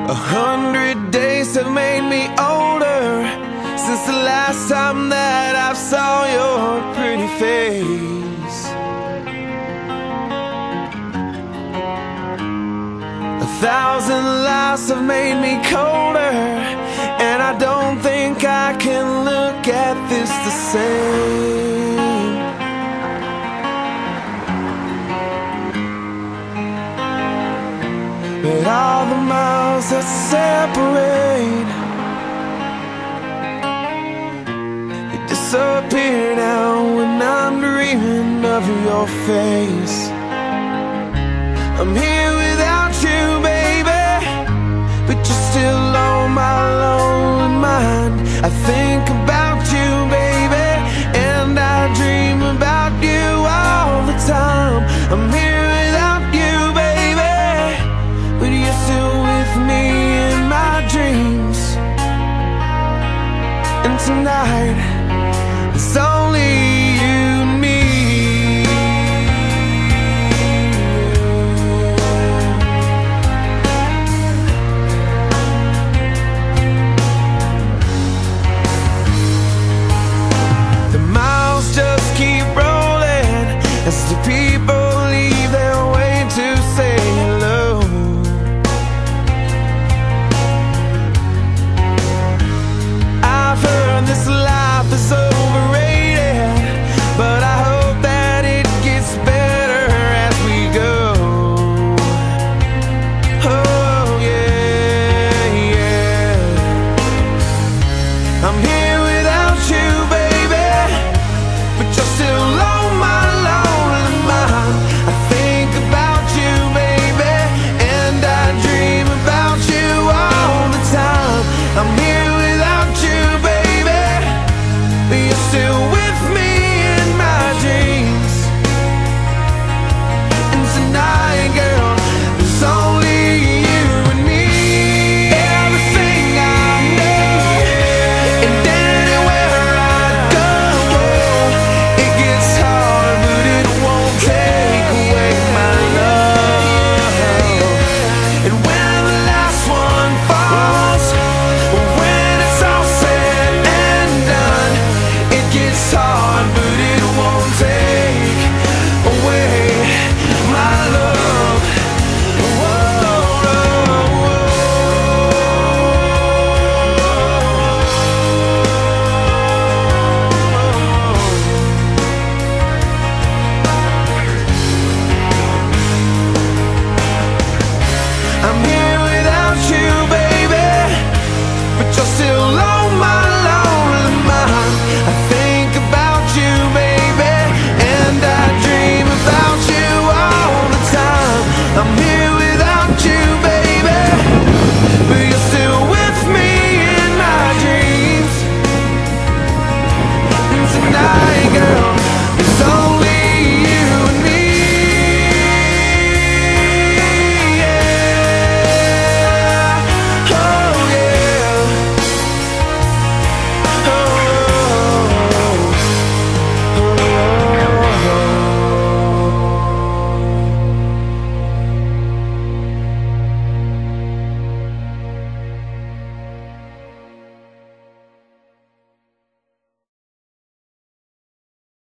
100 days have made me older since the last time that I saw your pretty face. 1,000 lives have made me colder, and I don't think I can look at this the same. But all the miles that separate, you disappear now when I'm dreaming of your face. I'm here without you, baby, but you're still on my lonely mind. I think about you, baby, and I dream about you all the time. I'm here without you, baby, but you're still with me in my dreams. And tonight, it's only you and me. The miles just keep rolling as the people leave their way to say hello. I've heard this life is overrated, but I hope that it gets better as we go. Oh yeah, yeah. I'm here